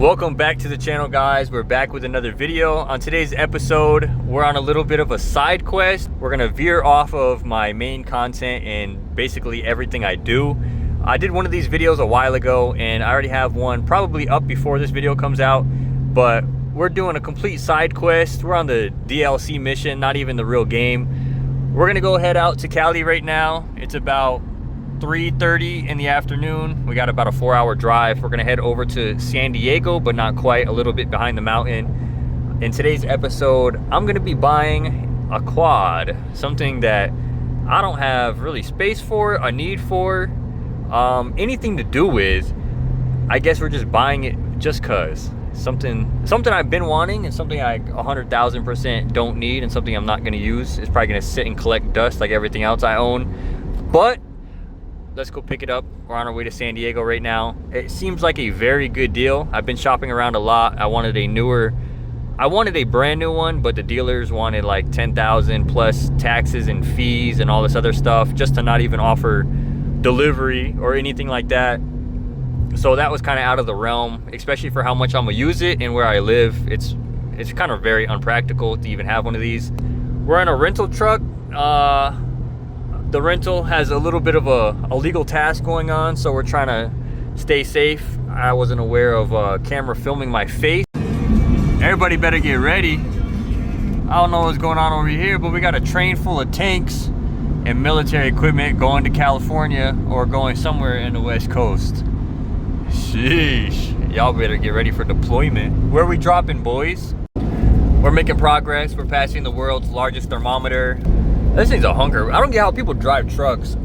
Welcome back to the channel, guys. We're back with another video. On today's episode, we're on a little bit of a side quest. We're gonna veer off of my main content and basically everything I do. I did one of these videos a while ago and I already have one probably up before this video comes out, but we're doing a complete side quest. We're on the DLC mission, not even the real game. We're gonna go head out to Cali right now. It's about 3:30 in the afternoon. We got about a 4-hour drive. We're gonna head over to San Diego, but not quite, a little bit behind the mountain. In today's episode, I'm gonna be buying a quad, something that I don't have really space for, a need for, anything to do with. I guess we're just buying it just cause. Something I've been wanting and something I 100,000% don't need and something I'm not gonna use. It's probably gonna sit and collect dust like everything else I own. But let's go pick it up. We're on our way to San Diego right now. It seems like a very good deal. I've been shopping around a lot. I wanted a brand new one, but the dealers wanted like 10,000 plus taxes and fees and all this other stuff just to not even offer delivery or anything like that. So that was kind of out of the realm, especially for how much I'm gonna use it and where I live. It's kind of very unpractical to even have one of these. We're in a rental truck. The rental has a little bit of a legal task going on, so we're trying to stay safe. I wasn't aware of a camera filming my face. Everybody better get ready. I don't know what's going on over here, but we got a train full of tanks and military equipment going to California or going somewhere in the West Coast. Sheesh. Y'all better get ready for deployment. Where are we dropping, boys? We're making progress. We're passing the world's largest thermometer. This thing's a hunker. I don't get how people drive trucks.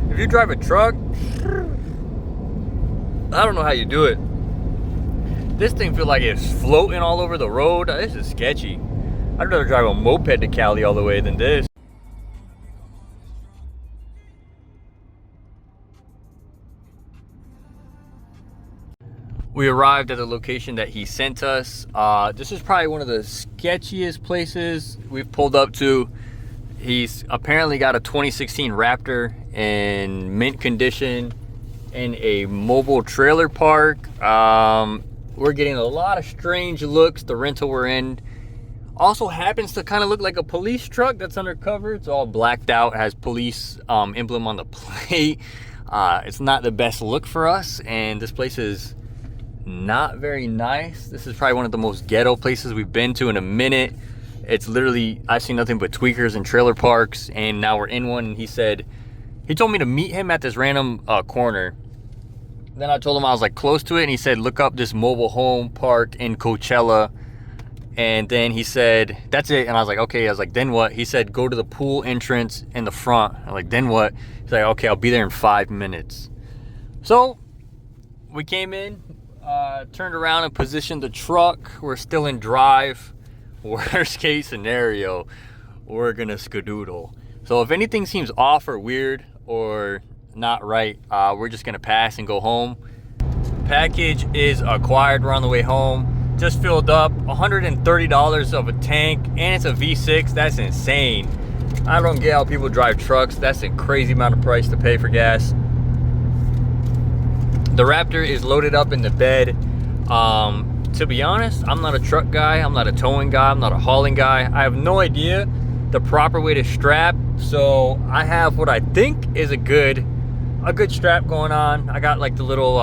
If you drive a truck, I don't know how you do it. This thing feels like it's floating all over the road. This is sketchy. I'd rather drive a moped to Cali all the way than this. We arrived at the location that he sent us. This is probably one of the sketchiest places we've pulled up to. He's apparently got a 2016 Raptor in mint condition in a mobile trailer park. We're getting a lot of strange looks. The rental we're in also happens to kind of look like a police truck that's undercover. It's all blacked out, has police emblem on the plate. It's not the best look for us, and this place is not very nice. This is probably one of the most ghetto places we've been to in a minute. It's literally, I've seen nothing but tweakers and trailer parks, and now we're in one. And he told me to meet him at this random corner. Then I told him I was like close to it, and he said, look up this mobile home park in Coachella. And then he said, that's it. And I was like, okay. I was like, then what? He said, go to the pool entrance in the front. I'm like, then what? He's like, okay, I'll be there in 5 minutes. So we came in, turned around and positioned the truck. We're still in drive. Worst case scenario, we're gonna skedoodle. So if anything seems off or weird or not right, we're just gonna pass and go home. Package is acquired. We're on the way home. Just filled up $130 of a tank, and it's a V6. That's insane. I don't get how people drive trucks. That's a crazy amount of price to pay for gas. The Raptor is loaded up in the bed. To be honest, I'm not a truck guy, I'm not a towing guy, I'm not a hauling guy. I have no idea the proper way to strap, so I have what I think is a good strap going on. I got like the little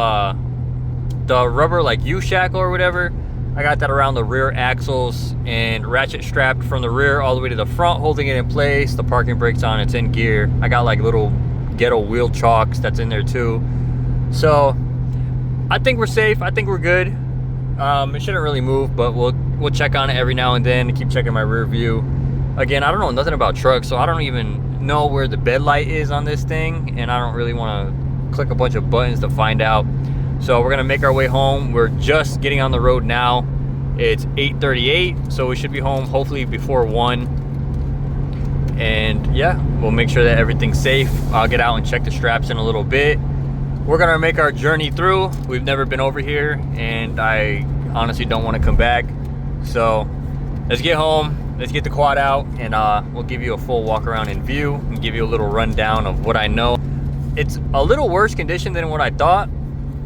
the rubber like U-shackle or whatever. I got that around the rear axles and ratchet strapped from the rear all the way to the front, holding it in place. The parking brake's on, it's in gear. I got like little ghetto wheel chocks that's in there too. So I think we're safe, I think we're good. It shouldn't really move, but we'll check on it every now and then and keep checking my rear view. Again, I don't know nothing about trucks, so I don't even know where the bed light is on this thing, and I don't really want to click a bunch of buttons to find out. So we're gonna make our way home. We're just getting on the road now. It's 8:38, so we should be home hopefully before 1. And yeah, we'll make sure that everything's safe. I'll get out and check the straps in a little bit. We're gonna make our journey through. We've never been over here, and I honestly don't want to come back. So let's get home, let's get the quad out, and we'll give you a full walk around in view and give you a little rundown of what I know. It's a little worse condition than what I thought.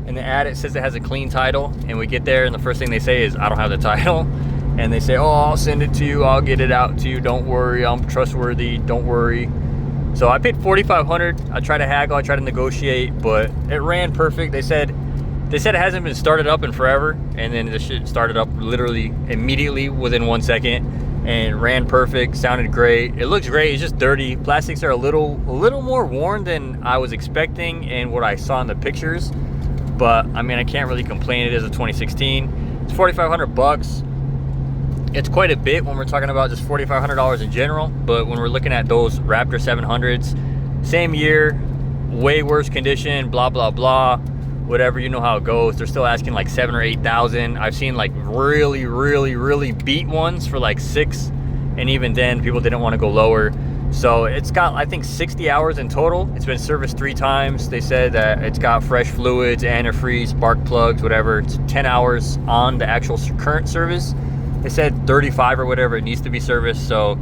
In the ad it says it has a clean title, and we get there and the first thing they say is, I don't have the title. And they say, oh, I'll send it to you, I'll get it out to you, don't worry, I'm trustworthy, don't worry. So I paid $4,500. I tried to haggle, I tried to negotiate, but it ran perfect. They said it hasn't been started up in forever, and then the shit started up literally immediately within 1 second, and ran perfect, sounded great. It looks great, it's just dirty. Plastics are a little more worn than I was expecting and what I saw in the pictures. But I mean, I can't really complain. It is a 2016. It's 4,500 bucks. It's quite a bit when we're talking about just $4,500 in general. But when we're looking at those Raptor 700s, same year, way worse condition, blah, blah, blah, whatever, you know how it goes. They're still asking like 7,000 or 8,000. I've seen like really beat ones for like 6. And even then people didn't want to go lower. So it's got, I think, 60 hours in total. It's been serviced 3 times. They said that it's got fresh fluids, antifreeze, spark plugs, whatever. It's 10 hours on the actual current service. They said 35 or whatever it needs to be serviced. So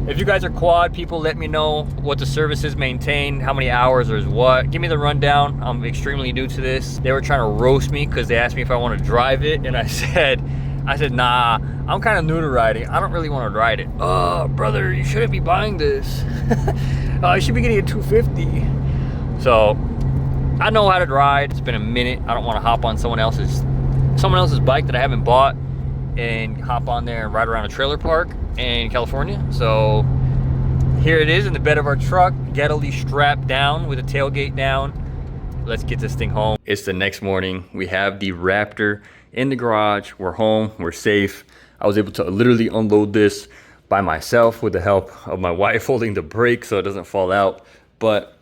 if you guys are quad people, let me know what the services maintain, how many hours or what. Give me the rundown. I'm extremely new to this. They were trying to roast me because they asked me if I want to drive it, and I said, nah, I'm kind of new to riding. I don't really want to ride it. Oh, brother, you shouldn't be buying this. You should be getting a 250. So I know how to ride. It's been a minute. I don't want to hop on someone else's bike that I haven't bought and hop on there and ride around a trailer park in California. So here it is in the bed of our truck, gaddily strapped down with the tailgate down. Let's get this thing home. It's the next morning. We have the Raptor in the garage. We're home, we're safe. I was able to literally unload this by myself with the help of my wife holding the brake so it doesn't fall out. But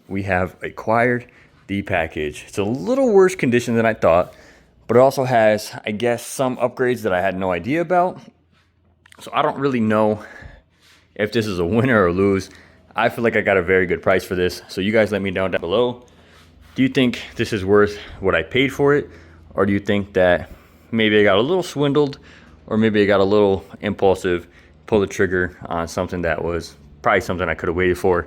we have acquired the package. It's a little worse condition than I thought, but it also has, I guess, some upgrades that I had no idea about. So I don't really know if this is a winner or lose. I feel like I got a very good price for this. So you guys let me know down below. Do you think this is worth what I paid for it? Or do you think that maybe I got a little swindled, or maybe I got a little impulsive, pull the trigger on something that was probably something I could have waited for?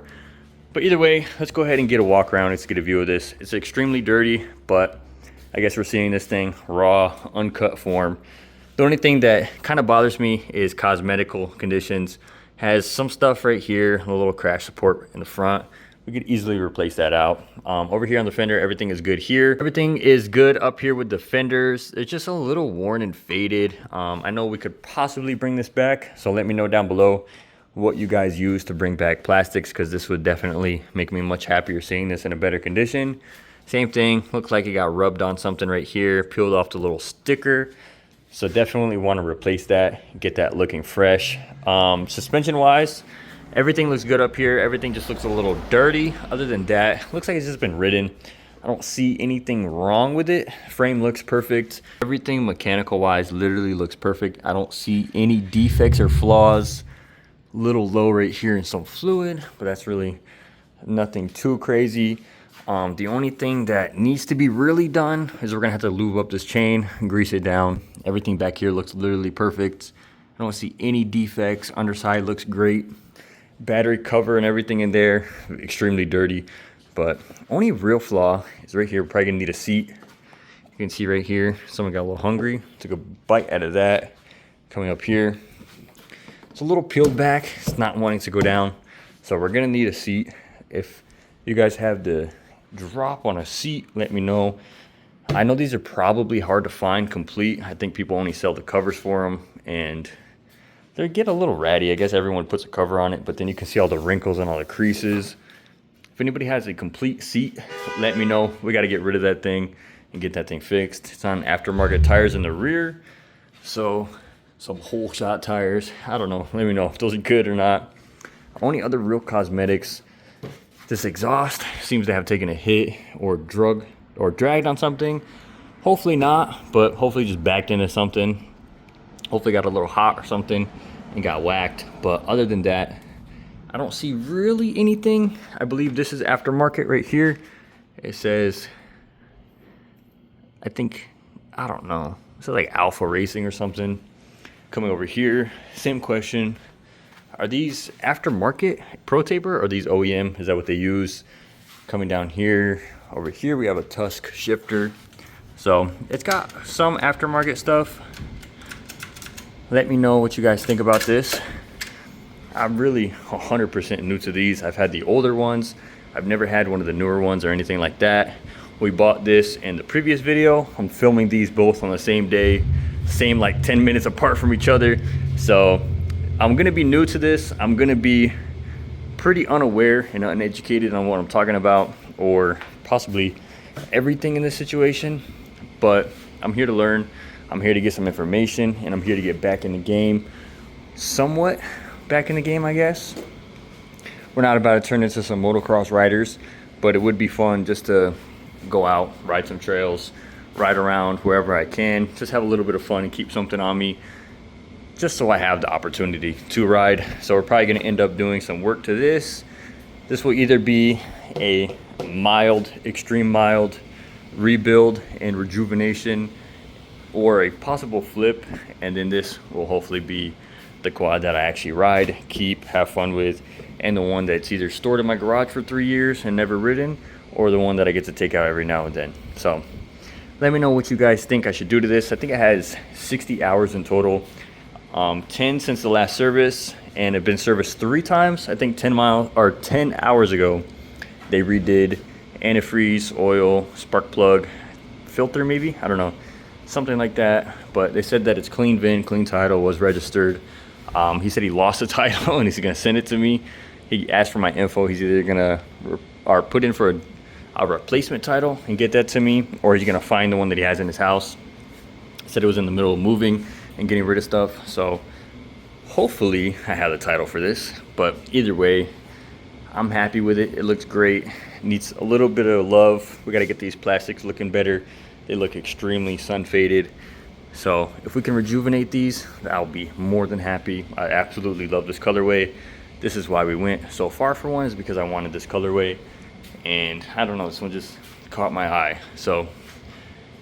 But either way, let's go ahead and get a walk around. Let's get a view of this. It's extremely dirty, but I guess we're seeing this thing raw, uncut form. The only thing that kind of bothers me is cosmetical conditions. Has some stuff right here, a little crash support in the front. We could easily replace that out. Over here on the fender, everything is good here. Everything is good up here with the fenders. It's just a little worn and faded. I know we could possibly bring this back, so let me know down below what you guys use to bring back plastics, because this would definitely make me much happier seeing this in a better condition. Same thing, looks like it got rubbed on something right here, peeled off the little sticker. So definitely want to replace that, get that looking fresh. Suspension wise, everything looks good up here. Everything just looks a little dirty. Other than that, looks like it's just been ridden. I don't see anything wrong with it. Frame looks perfect. Everything mechanical wise literally looks perfect. I don't see any defects or flaws. Little low right here in some fluid, but that's really nothing too crazy. The only thing that needs to be really done is we're gonna have to lube up this chain and grease it down. Everything back here looks literally perfect. I don't see any defects. Underside looks great. Battery cover and everything in there, extremely dirty. But only real flaw is right here. We're probably gonna need a seat. You can see right here, someone got a little hungry, took a bite out of that. Coming up here, it's a little peeled back. It's not wanting to go down. So we're gonna need a seat. If you guys have the drop on a seat, let me know. I know these are probably hard to find complete. I think people only sell the covers for them, and they get a little ratty. I guess everyone puts a cover on it, but then you can see all the wrinkles and all the creases. If anybody has a complete seat, let me know. We got to get rid of that thing and get that thing fixed. It's on aftermarket tires in the rear, so some whole shot tires. I don't know, let me know if those are good or not. Only other real cosmetics, this exhaust seems to have taken a hit or dragged on something. Hopefully not, but hopefully just backed into something. Hopefully got a little hot or something and got whacked. But other than that, I don't see really anything. I believe this is aftermarket right here. It says, I don't know. It says like Alpha Racing or something. Coming over here, same question. Are these aftermarket Pro Taper or are these OEM? Is that what they use? Coming down here, Over here we have a Tusk shifter. So it's got some aftermarket stuff. Let me know what you guys think about this. I'm really 100% new to these. I've had the older ones. I've never had one of the newer ones or anything like that. We bought this in the previous video. I'm filming these both on the same day, same like 10 minutes apart from each other. So I'm gonna be new to this. I'm gonna be pretty unaware and uneducated on what I'm talking about, or possibly everything in this situation. But I'm here to learn. I'm here to get some information, and I'm here to get back in the game, somewhat back in the game, I guess. We're not about to turn into some motocross riders, but it would be fun just to go out, ride some trails, ride around wherever I can, just have a little bit of fun and keep something on me, just so I have the opportunity to ride. So we're probably going to end up doing some work to this. This will either be a mild, extreme mild rebuild and rejuvenation, or a possible flip, and then this will hopefully be the quad that I actually ride, keep, have fun with, and the one that's either stored in my garage for 3 years and never ridden, or the one that I get to take out every now and then. So let me know what you guys think I should do to this. I think it has 60 hours in total, 10 since the last service, and it's been serviced 3 times. I think 10 hours ago they redid antifreeze, oil, spark plug, filter maybe, I don't know, something like that. But they said that it's clean VIN, clean title, was registered. He said he lost the title and he's gonna send it to me. He asked for my info. He's either gonna put in for a replacement title and get that to me, or he's gonna find the one that he has in his house. He said it was in the middle of moving and getting rid of stuff. So hopefully I have the title for this, but either way, I'm happy with it. It looks great. Needs a little bit of love. We gotta get these plastics looking better. They look extremely sun faded. So if we can rejuvenate these, I'll be more than happy. I absolutely love this colorway. This is why we went so far for one, is because I wanted this colorway. And I don't know, this one just caught my eye. So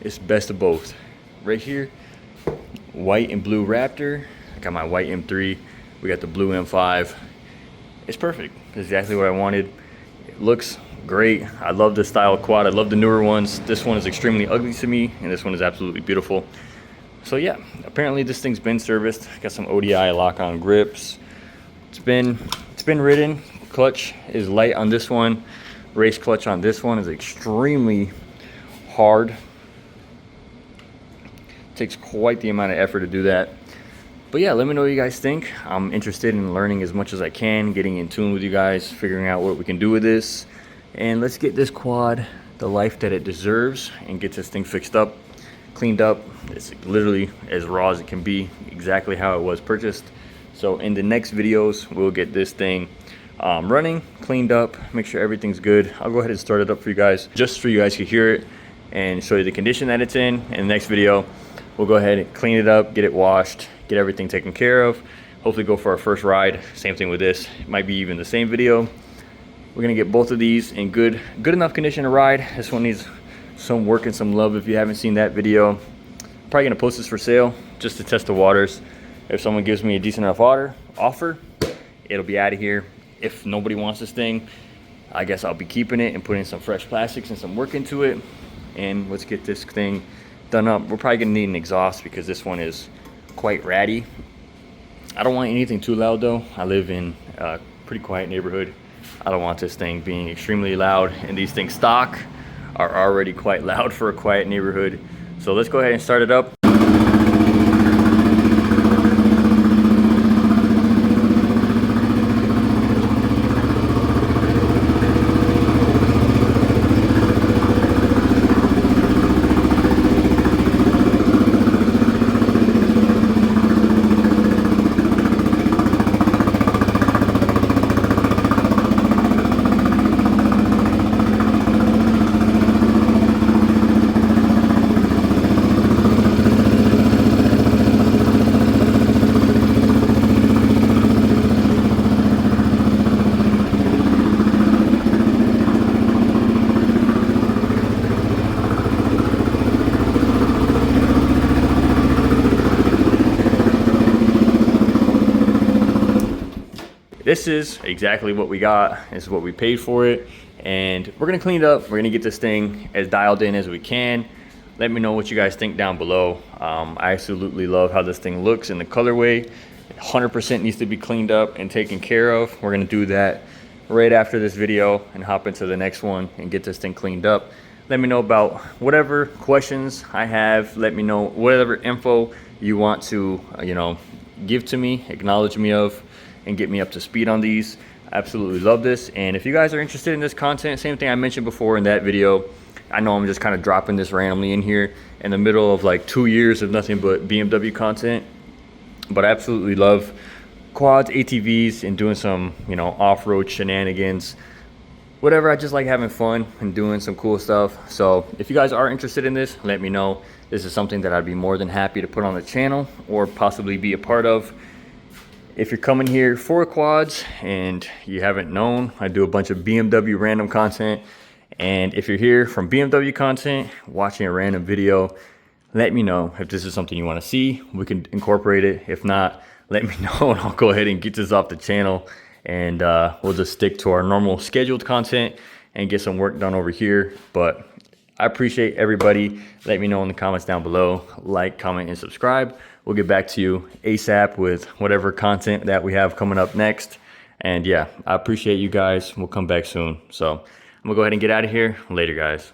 it's best of both. Right here, white and blue Raptor. I got my white M3. We got the blue M5. It's perfect. It's exactly what I wanted. It looks great. I love this style of quad. I love the newer ones. This one is extremely ugly to me, and this one is absolutely beautiful. So yeah, apparently this thing's been serviced. Got some ODI lock-on grips. It's been ridden. Clutch is light on this one. Race clutch on this one is extremely hard. Takes quite the amount of effort to do that. But yeah, let me know what you guys think. I'm interested in learning as much as I can, getting in tune with you guys, figuring out what we can do with this. And let's get this quad the life that it deserves and get this thing fixed up, cleaned up. It's literally as raw as it can be, exactly how it was purchased. So in the next videos, we'll get this thing running, cleaned up, make sure everything's good. I'll go ahead and start it up for you guys, just so you guys can hear it and show you the condition that it's in. In the next video, we'll go ahead and clean it up, get it washed, get everything taken care of. Hopefully go for our first ride. Same thing with this. It might be even the same video. We're gonna get both of these in good enough condition to ride. This one needs some work and some love if you haven't seen that video. Probably gonna post this for sale just to test the waters. If someone gives me a decent enough offer, it'll be out of here. If nobody wants this thing, I guess I'll be keeping it and putting some fresh plastics and some work into it. And let's get this thing done up. We're probably gonna need an exhaust because this one is quite ratty. I don't want anything too loud though. I live in a pretty quiet neighborhood. I don't want this thing being extremely loud, and these things stock are already quite loud for a quiet neighborhood. So let's go ahead and start it up. this is exactly what we got. This is what we paid for it, and we're gonna clean it up. We're gonna get this thing as dialed in as we can. Let me know what you guys think down below. I absolutely love how this thing looks in the colorway. 100% needs to be cleaned up and taken care of. We're gonna do that right after this video and hop into the next one and get this thing cleaned up. Let me know about whatever questions I have. Let me know whatever info you want to, give to me, acknowledge me of, and get me up to speed on these. I absolutely love this. And if you guys are interested in this content, same thing I mentioned before in that video. I know I'm just kind of dropping this randomly in here in the middle of like 2 years of nothing but BMW content, but I absolutely love quads, ATVs, and doing some, off-road shenanigans. Whatever, I just like having fun and doing some cool stuff. So if you guys are interested in this, let me know. This is something that I'd be more than happy to put on the channel or possibly be a part of. If you're coming here for quads and you haven't known, I do a bunch of BMW random content. And if you're here from BMW content, watching a random video, let me know if this is something you want to see. We can incorporate it. If not, let me know and I'll go ahead and get this off the channel. And we'll just stick to our normal scheduled content and get some work done over here. But I appreciate everybody. Let me know in the comments down below. Like, comment, and subscribe. We'll get back to you ASAP with whatever content that we have coming up next. And yeah, I appreciate you guys. We'll come back soon. So I'm gonna go ahead and get out of here. Later, guys.